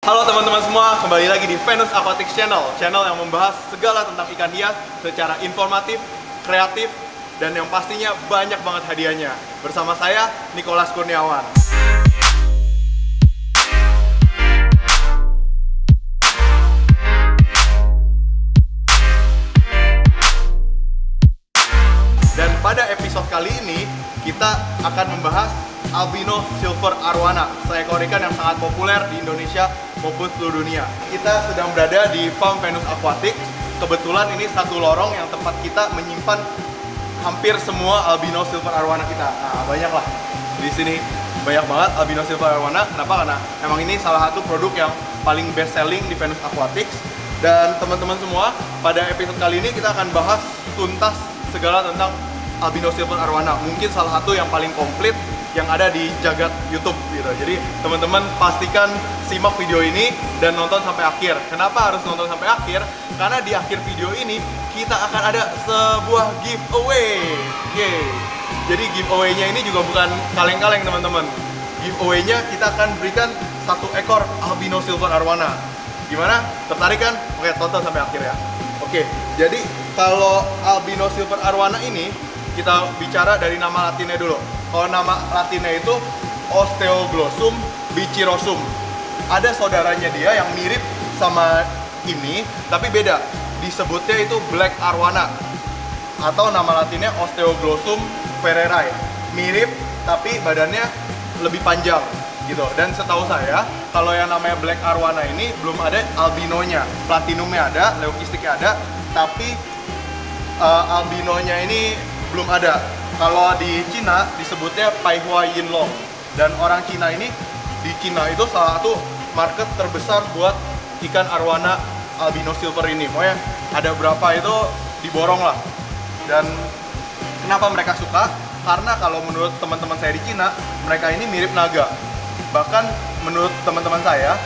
Halo teman-teman semua, kembali lagi di Venus Aquatics Channel yang membahas segala tentang ikan hias secara informatif, kreatif, dan yang pastinya banyak banget hadiahnya. Bersama saya, Nicholas Kurniawan. Dan pada episode kali ini, kita akan membahas albino silver arowana, seekor ikan yang sangat populer di Indonesia maupun seluruh dunia. Kita sedang berada di Farm Venus Aquatics. Kebetulan ini satu lorong yang tempat kita menyimpan hampir semua albino silver arowana kita. Nah, banyak lah di sini, banyak banget albino silver arowana. Kenapa? Karena emang ini salah satu produk yang paling best selling di Venus Aquatics. Dan teman-teman semua, pada episode kali ini kita akan bahas tuntas segala tentang albino silver arowana. Mungkin salah satu yang paling komplit yang ada di jagat YouTube gitu. Jadi teman-teman pastikan simak video ini dan nonton sampai akhir. Kenapa harus nonton sampai akhir? Karena di akhir video ini kita akan ada sebuah giveaway. Jadi giveaway-nya ini juga bukan kaleng-kaleng teman-teman. Giveaway-nya kita akan berikan satu ekor albino silver arowana. Gimana? Tertarik kan? Oke, tonton sampai akhir ya. Oke, jadi kalau albino silver arowana ini kita bicara dari nama latinnya dulu. Kalau nama latinnya itu Osteoglossum bichirosum. Ada saudaranya dia yang mirip sama ini, tapi beda. Disebutnya itu black arowana, atau nama latinnya Osteoglossum ferreri. Mirip, tapi badannya lebih panjang gitu. Dan setahu saya, kalau yang namanya black arowana ini belum ada albinonya. Platinumnya ada, leukistiknya ada, tapi albinonya ini belum ada. Kalau di Cina disebutnya Paihua Yinlong, dan orang Cina ini di Cina itu salah satu market terbesar buat ikan arowana albino silver ini. Pokoknya ada berapa itu diborong lah. Dan kenapa mereka suka? Karena kalau menurut teman-teman saya di Cina, mereka ini mirip naga. Bahkan menurut teman-teman saya,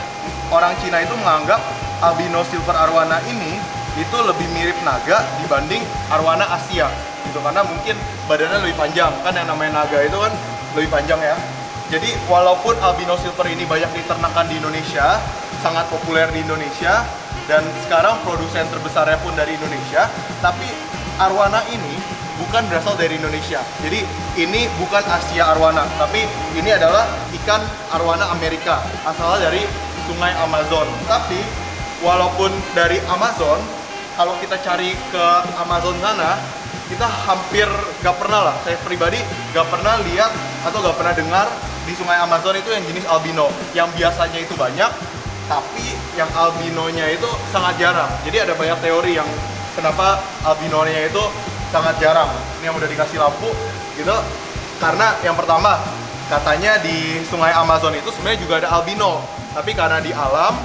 orang Cina itu menganggap albino silver arowana ini itu lebih mirip naga dibanding arowana Asia gitu, karena mungkin badannya lebih panjang. Kan yang namanya naga itu kan lebih panjang ya. Jadi walaupun albino silver ini banyak diternakan di Indonesia, sangat populer di Indonesia, dan sekarang produsen terbesarnya pun dari Indonesia, tapi arowana ini bukan berasal dari Indonesia. Jadi ini bukan Asia arowana, tapi ini adalah ikan arowana Amerika, asalnya dari sungai Amazon. Tapi walaupun dari Amazon, kalau kita cari ke Amazon sana, kita hampir gak pernah lah, saya pribadi gak pernah lihat atau gak pernah dengar di sungai Amazon itu yang jenis albino. Yang biasanya itu banyak, tapi yang albinonya itu sangat jarang. Jadi ada banyak teori yang kenapa albinonya itu sangat jarang. Ini yang udah dikasih lampu gitu. Karena yang pertama, katanya di sungai Amazon itu sebenarnya juga ada albino, tapi karena di alam,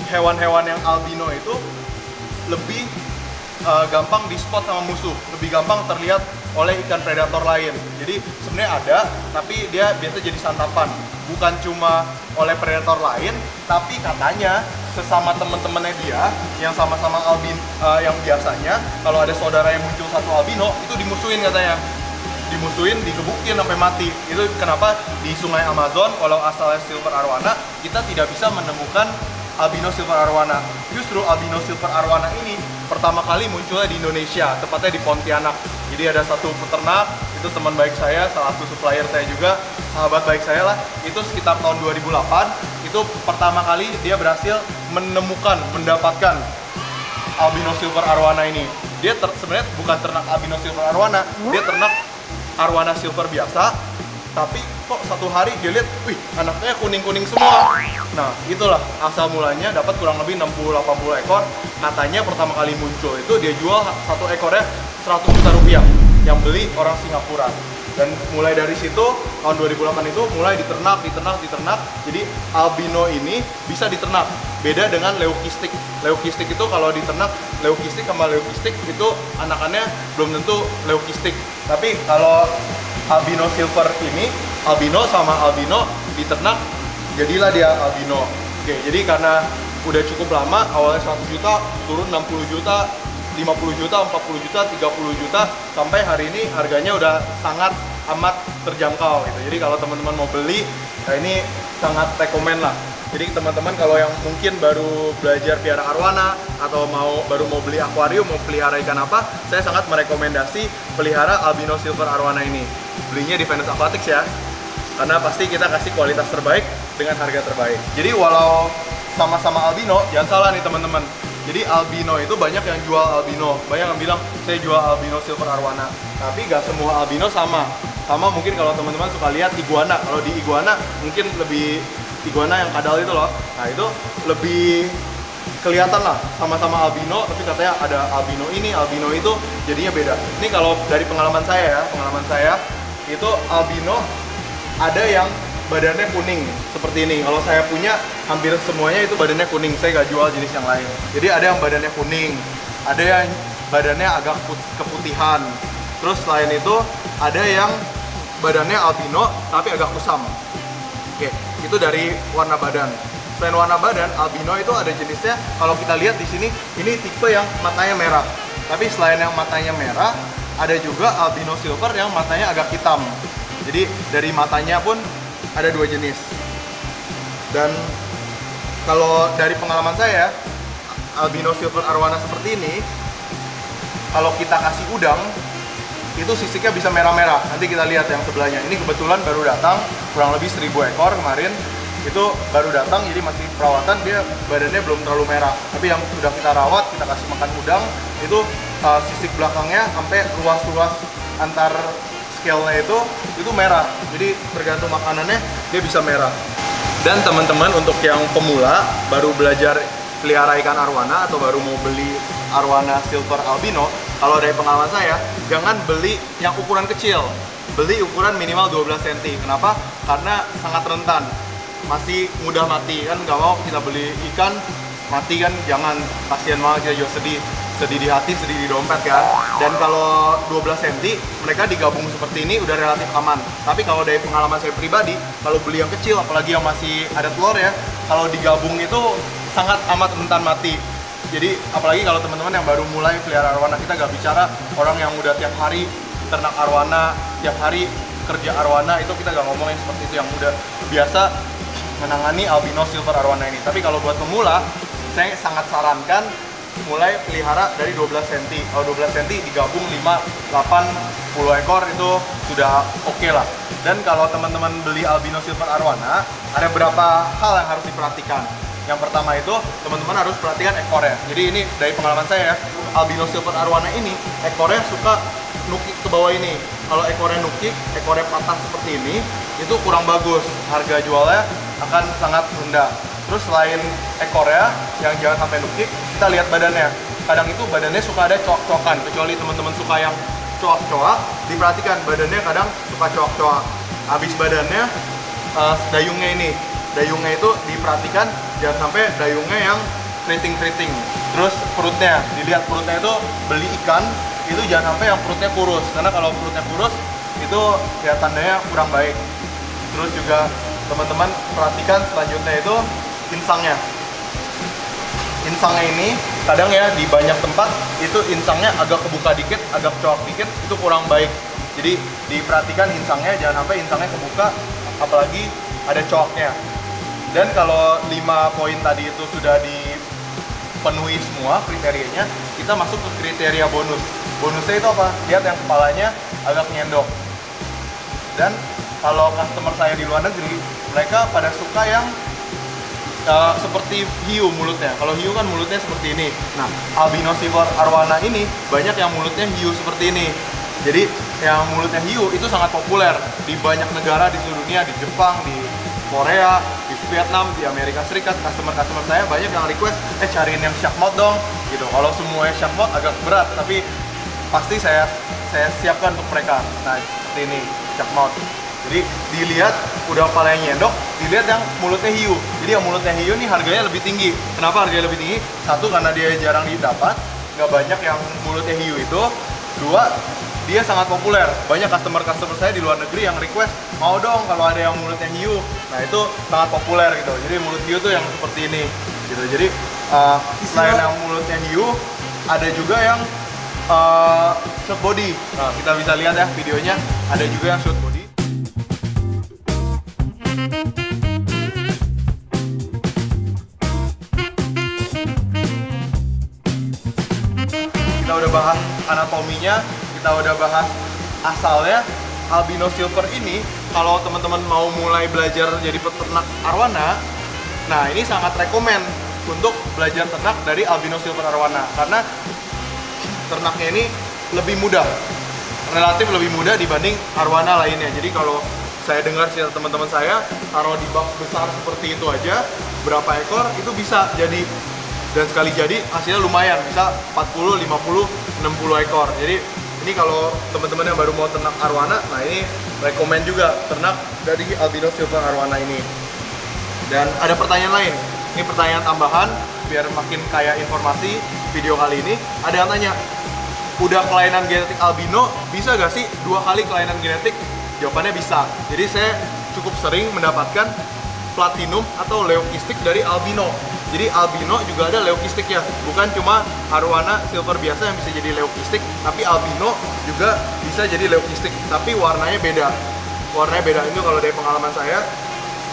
hewan-hewan yang albino itu lebih gampang di spot sama musuh, lebih gampang terlihat oleh ikan predator lain. Jadi sebenarnya ada, tapi dia biasa jadi santapan, bukan cuma oleh predator lain, tapi katanya sesama teman-temannya dia yang sama-sama albino, yang biasanya kalau ada saudara yang muncul satu albino itu dimusuhin katanya, dimusuhin, digebukin sampai mati. Itu kenapa di sungai Amazon kalau asalnya silver arowana kita tidak bisa menemukan albino silver arowana. Justru albino silver arowana ini pertama kali munculnya di Indonesia, tepatnya di Pontianak. Jadi ada satu peternak, itu teman baik saya, salah satu supplier saya juga, sahabat baik saya lah. Itu sekitar tahun 2008, itu pertama kali dia berhasil mendapatkan albino silver arowana ini. Dia sebenarnya bukan ternak albino silver arowana, dia ternak arowana silver biasa. Tapi kok satu hari dia lihat, wih, anaknya kuning-kuning semua. Nah, itulah asal mulanya dapat kurang lebih 60-80 ekor. Katanya pertama kali muncul itu dia jual satu ekornya 100 juta rupiah. Yang beli orang Singapura. Dan mulai dari situ, tahun 2008 itu mulai diternak. Jadi albino ini bisa diternak. Beda dengan leukistik. Leukistik itu kalau diternak, leukistik sama leukistik itu anakannya belum tentu leukistik. Tapi kalau albino silver ini, albino sama albino diternak, jadilah dia albino. Oke, jadi karena udah cukup lama, awalnya 100 juta, turun 60 juta, 50 juta, 40 juta, 30 juta, sampai hari ini harganya udah sangat amat terjangkau gitu. Jadi kalau teman-teman mau beli, nah ini sangat rekomen lah. Jadi teman-teman kalau yang mungkin baru belajar pelihara arwana atau baru mau beli akuarium, mau pelihara ikan apa, saya sangat merekomendasi pelihara albino silver arwana ini. Belinya di Venus Aquatics ya, karena pasti kita kasih kualitas terbaik dengan harga terbaik. Jadi walau sama-sama albino, jangan salah nih teman-teman. Jadi albino itu banyak yang jual albino, banyak yang bilang saya jual albino silver arwana. Tapi gak semua albino sama. Sama mungkin kalau teman-teman suka lihat iguana. Kalau di iguana mungkin lebih iguana yang kadal itu loh. Nah itu lebih kelihatan lah sama-sama albino, tapi katanya ada albino ini, albino itu, jadinya beda. Ini kalau dari pengalaman saya itu albino ada yang badannya kuning seperti ini. Kalau saya punya hampir semuanya itu badannya kuning, saya nggak jual jenis yang lain. Jadi ada yang badannya kuning, ada yang badannya agak keputihan. Terus selain itu ada yang badannya albino tapi agak kusam. Oke, itu dari warna badan. Selain warna badan, albino itu ada jenisnya. Kalau kita lihat di sini, ini tipe yang matanya merah. Tapi selain yang matanya merah, ada juga albino silver yang matanya agak hitam. Jadi dari matanya pun ada dua jenis. Dan kalau dari pengalaman saya, albino silver arwana seperti ini, kalau kita kasih udang, itu sisiknya bisa merah-merah. Nanti kita lihat yang sebelahnya. Ini kebetulan baru datang, kurang lebih 1000 ekor kemarin. Itu baru datang, jadi masih perawatan, dia badannya belum terlalu merah. Tapi yang sudah kita rawat, kita kasih makan udang, itu sisik belakangnya sampai ruas-ruas antar scale-nya itu merah. Jadi tergantung makanannya dia bisa merah. Dan teman-teman untuk yang pemula baru belajar pelihara ikan arwana atau baru mau beli arwana silver albino, kalau dari pengalaman saya jangan beli yang ukuran kecil. Beli ukuran minimal 12 cm. Kenapa? Karena sangat rentan. Masih mudah mati, kan nggak mau kita beli ikan mati kan, jangan, kasihan banget, kita juga sedih di hati, sedih di dompet kan. Dan kalau 12 cm mereka digabung seperti ini udah relatif aman. Tapi kalau dari pengalaman saya pribadi, kalau beli yang kecil apalagi yang masih ada telur ya, kalau digabung itu sangat amat rentan mati. Jadi apalagi kalau teman-teman yang baru mulai pelihara arwana, kita nggak bicara orang yang udah tiap hari ternak arwana, tiap hari kerja arwana, itu kita nggak ngomongin seperti itu, yang udah biasa menangani albino silver arwana ini. Tapi kalau buat pemula, saya sangat sarankan mulai pelihara dari 12 cm. Kalau 12 cm digabung 5, 8, 10 ekor itu sudah oke lah. Dan kalau teman-teman beli albino silver arwana, ada beberapa hal yang harus diperhatikan. Yang pertama itu, teman-teman harus perhatikan ekornya. Jadi ini dari pengalaman saya ya, albino silver arwana ini ekornya suka nukik ke bawah ini. Kalau ekornya nukik, ekornya patah seperti ini, itu kurang bagus. Harga jualnya akan sangat rendah. Terus selain ekornya yang jangan sampai nukik, kita lihat badannya. Kadang itu badannya suka ada coak-coakan. Kecuali teman-teman suka yang coak-coak, diperhatikan badannya kadang suka coak-coak. Habis badannya dayungnya ini. Dayungnya itu diperhatikan jangan sampai dayungnya yang keriting-keriting. Terus perutnya, dilihat perutnya itu beli ikan, itu jangan sampai yang perutnya kurus. Karena kalau perutnya kurus, itu ya tandanya kurang baik. Terus juga teman-teman perhatikan selanjutnya itu insangnya. Insangnya ini kadang ya di banyak tempat itu insangnya agak kebuka dikit, agak coak dikit, itu kurang baik. Jadi diperhatikan insangnya, jangan sampai insangnya kebuka, apalagi ada coaknya. Dan kalau 5 poin tadi itu sudah dipenuhi semua kriterianya, kita masuk ke kriteria bonus. Bonusnya itu apa? Lihat yang kepalanya agak nyendok. Dan kalau customer saya di luar negeri, mereka pada suka yang seperti hiu mulutnya. Kalau hiu kan mulutnya seperti ini. Nah, albino silver arwana ini banyak yang mulutnya hiu seperti ini. Jadi yang mulutnya hiu itu sangat populer di banyak negara di seluruh dunia, di Jepang, di Korea, di Vietnam, di Amerika Serikat. Customer saya banyak yang request, cariin yang shark mouth dong, gitu. Kalau semuanya shark mouth agak berat, tapi pasti saya siapkan untuk mereka. Nah, seperti ini shark mouth. Jadi dilihat udah kepalanya nyendok, dilihat yang mulutnya hiu. Jadi yang mulutnya hiu nih harganya lebih tinggi. Kenapa harganya lebih tinggi? Satu, karena dia jarang didapat, nggak banyak yang mulutnya hiu itu. Dua, dia sangat populer. Banyak customer saya di luar negeri yang request, mau dong kalau ada yang mulutnya hiu. Nah itu sangat populer gitu. Jadi mulut hiu tuh yang seperti ini gitu. Jadi selain yang mulutnya hiu, ada juga yang short body. Nah, kita bisa lihat ya videonya, ada juga yang short body. udah bahas anatominya, kita udah bahas asalnya. Albino silver ini, kalau teman-teman mau mulai belajar jadi peternak arwana, nah ini sangat rekomen untuk belajar ternak dari albino silver arwana, karena ternaknya ini lebih mudah, relatif lebih mudah dibanding arwana lainnya. Jadi kalau saya dengar sih teman-teman saya, taruh di bak besar seperti itu aja, berapa ekor itu bisa jadi, dan sekali jadi hasilnya lumayan, bisa 40, 50, 60 ekor. Jadi ini kalau teman-teman yang baru mau ternak arwana, nah ini rekomen juga ternak dari albino silver arwana ini. Dan ada pertanyaan lain, ini pertanyaan tambahan biar makin kaya informasi video kali ini. Ada yang tanya, udah kelainan genetik albino, bisa gak sih 2 kali kelainan genetik? Jawabannya bisa. Jadi saya cukup sering mendapatkan platinum atau leukistik dari albino. Jadi albino juga ada leukistik ya, bukan cuma arwana silver biasa yang bisa jadi leukistik, tapi albino juga bisa jadi leukistik, tapi warnanya beda. Warnanya beda itu kalau dari pengalaman saya,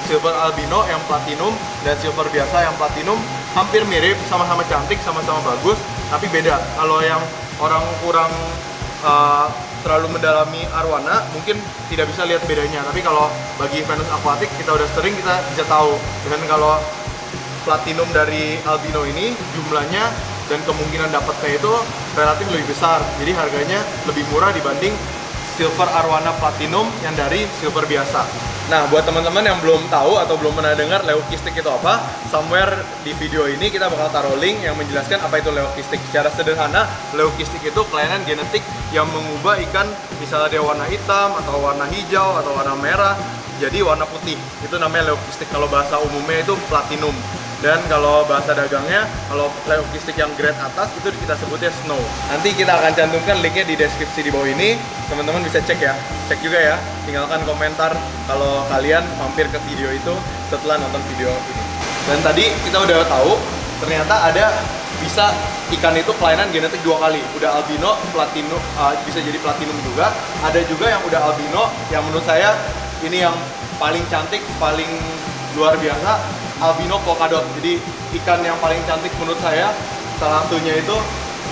silver albino yang platinum dan silver biasa yang platinum hampir mirip, sama-sama cantik, sama-sama bagus, tapi beda. Kalau yang orang kurang terlalu mendalami arwana mungkin tidak bisa lihat bedanya, tapi kalau bagi Venus Aquatic kita udah sering, kita bisa tahu. Dan kalau platinum dari albino ini jumlahnya dan kemungkinan dapatnya itu relatif lebih besar, jadi harganya lebih murah dibanding silver arwana platinum yang dari silver biasa. Nah, buat teman-teman yang belum tahu atau belum pernah dengar leukistik itu apa, somewhere di video ini kita bakal taruh link yang menjelaskan apa itu leukistik. Secara sederhana, leukistik itu kelainan genetik yang mengubah ikan, misalnya dia warna hitam atau warna hijau atau warna merah jadi warna putih. Itu namanya leukistik. Kalau bahasa umumnya itu platinum. Dan kalau bahasa dagangnya, kalau leukistik yang grade atas itu kita sebutnya snow. Nanti kita akan cantumkan linknya di deskripsi di bawah ini. Teman-teman bisa cek ya, cek juga ya. Tinggalkan komentar kalau kalian mampir ke video itu setelah nonton video ini. Dan tadi kita udah tahu, ternyata ada bisa ikan itu kelainan genetik 2 kali. Udah albino, platinum, bisa jadi platinum juga. Ada juga yang udah albino, yang menurut saya ini yang paling cantik, paling luar biasa, albino polkadot. Jadi ikan yang paling cantik menurut saya salah satunya itu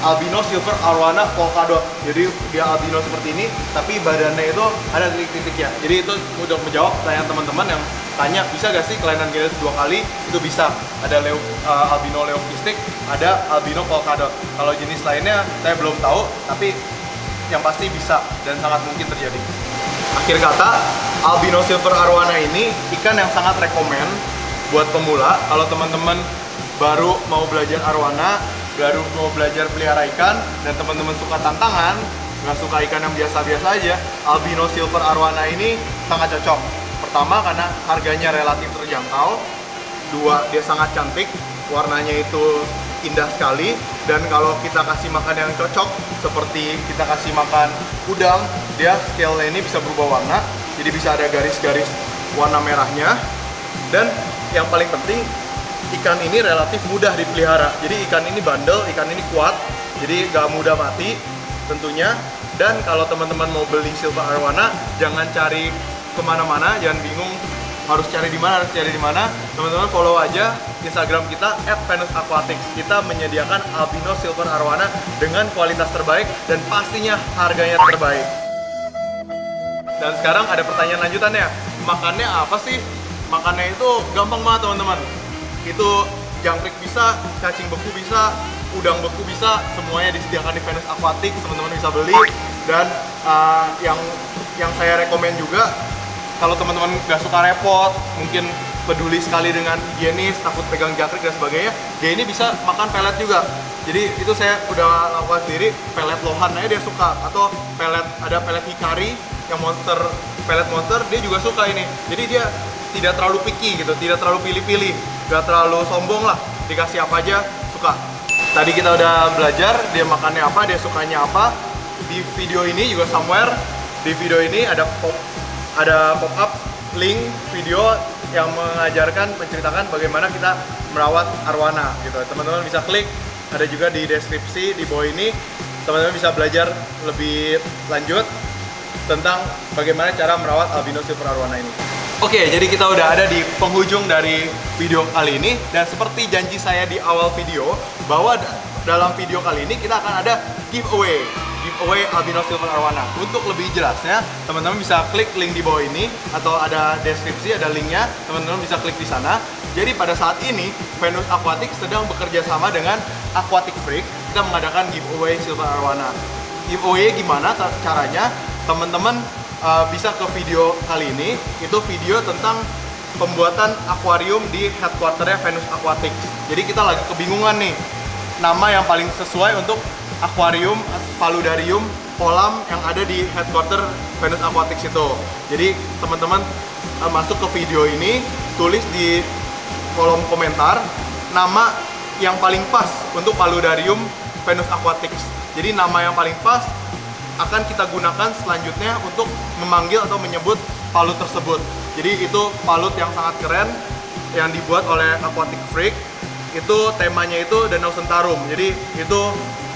albino silver arwana polkadot. Jadi dia albino seperti ini, tapi badannya itu ada titik-titiknya. Jadi itu udah menjawab pertanyaan teman-teman yang tanya, bisa gak sih kelainan genetik 2 kali? Itu bisa. Ada albino leukistik, ada albino polkadot. Kalau jenis lainnya saya belum tahu, tapi yang pasti bisa dan sangat mungkin terjadi. Akhir kata, albino silver arwana ini ikan yang sangat rekomen buat pemula. Kalau teman-teman baru mau belajar arwana, baru mau belajar pelihara ikan, dan teman-teman suka tantangan, nggak suka ikan yang biasa-biasa aja, albino silver arwana ini sangat cocok. Pertama, karena harganya relatif terjangkau. 2, dia sangat cantik, warnanya itu indah sekali. Dan kalau kita kasih makan yang cocok, seperti kita kasih makan udang, dia scale-nya ini bisa berubah warna, jadi bisa ada garis-garis warna merahnya. Dan yang paling penting, ikan ini relatif mudah dipelihara. Jadi ikan ini bandel, ikan ini kuat, jadi gak mudah mati tentunya. Dan kalau teman-teman mau beli silver arwana, jangan cari kemana-mana, jangan bingung harus cari di mana, teman-teman follow aja Instagram kita @venus_aquatics. Kita menyediakan albino silver arwana dengan kualitas terbaik dan pastinya harganya terbaik. Dan sekarang ada pertanyaan lanjutannya, makannya apa sih? Makannya itu gampang banget teman-teman. Itu jangkrik bisa, cacing beku bisa, udang beku bisa, semuanya disediakan di Venus Aquatic, teman-teman bisa beli. Dan yang saya rekomen juga, kalau teman-teman nggak suka repot, mungkin peduli sekali dengan higienis, takut pegang jangkrik dan sebagainya, dia ini bisa makan pelet juga. Jadi itu saya udah lakukan sendiri, pelet lohan aja dia suka, atau pelet, ada pelet hikari yang monster, pelet monster, dia juga suka ini. Jadi dia tidak terlalu picky gitu, tidak terlalu pilih-pilih, nggak terlalu sombong lah, dikasih apa aja suka. Tadi kita udah belajar dia makannya apa, dia sukanya apa. Di video ini juga somewhere, di video ini ada pop-up link video yang menceritakan bagaimana kita merawat arwana gitu. Teman-teman bisa klik, ada juga di deskripsi di bawah ini. Teman-teman bisa belajar lebih lanjut tentang bagaimana cara merawat albino silver arwana ini. Oke, jadi kita udah ada di penghujung dari video kali ini, dan seperti janji saya di awal video bahwa dalam video kali ini kita akan ada giveaway albino silver arowana. Untuk lebih jelasnya, teman-teman bisa klik link di bawah ini atau ada deskripsi, ada linknya, teman-teman bisa klik di sana. Jadi pada saat ini Venus Aquatic sedang bekerja sama dengan Aquatic Freak. Kita mengadakan giveaway silver arowana. Giveaway gimana caranya? Teman-teman bisa ke video kali ini. Itu video tentang pembuatan akuarium di headquarternya Venus Aquatic. Jadi kita lagi kebingungan nih, nama yang paling sesuai untuk akuarium, paludarium, kolam yang ada di headquarter Venus Aquatic itu. Jadi teman-teman masuk ke video ini, tulis di kolom komentar nama yang paling pas untuk paludarium Venus Aquatic. Jadi nama yang paling pas akan kita gunakan selanjutnya untuk memanggil atau menyebut palut tersebut. Jadi itu palut yang sangat keren yang dibuat oleh Aquatic Freak. Itu temanya itu Danau Sentarum. Jadi itu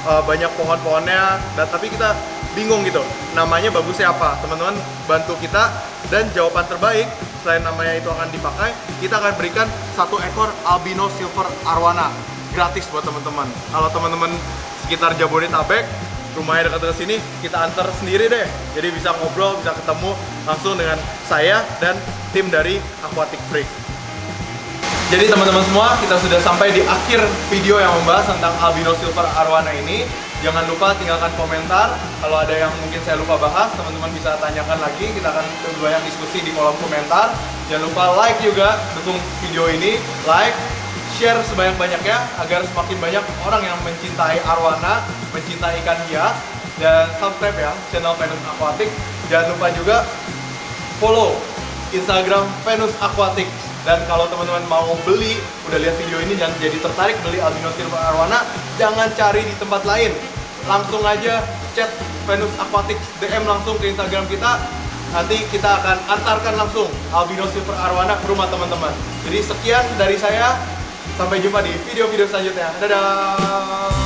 banyak pohon-pohonnya, tapi kita bingung gitu namanya bagusnya apa. Teman-teman bantu kita, dan jawaban terbaik selain namanya itu akan dipakai, kita akan berikan 1 ekor albino silver arowana gratis buat teman-teman. Kalau teman-teman sekitar Jabodetabek, rumahnya dekat-dekat sini, kita antar sendiri deh. Jadi bisa ngobrol, bisa ketemu langsung dengan saya dan tim dari Aquatic Freak. Jadi teman-teman semua, kita sudah sampai di akhir video yang membahas tentang albino silver arowana ini. Jangan lupa tinggalkan komentar. Kalau ada yang mungkin saya lupa bahas, teman-teman bisa tanyakan lagi. Kita akan banyak diskusi di kolom komentar. Jangan lupa like juga, dukung video ini, like, share sebanyak-banyaknya agar semakin banyak orang yang mencintai arowana, mencintai ikan hias, dan subscribe ya channel Venus Aquatic. Jangan lupa juga follow Instagram Venus Aquatic. Dan kalau teman-teman mau beli, udah lihat video ini dan jadi tertarik beli albino silver arowana, jangan cari di tempat lain. Langsung aja chat Venus Aquatic, DM langsung ke Instagram kita. Nanti kita akan antarkan langsung albino silver arowana ke rumah teman-teman. Jadi sekian dari saya. Sampai jumpa di video-video selanjutnya. Dadah!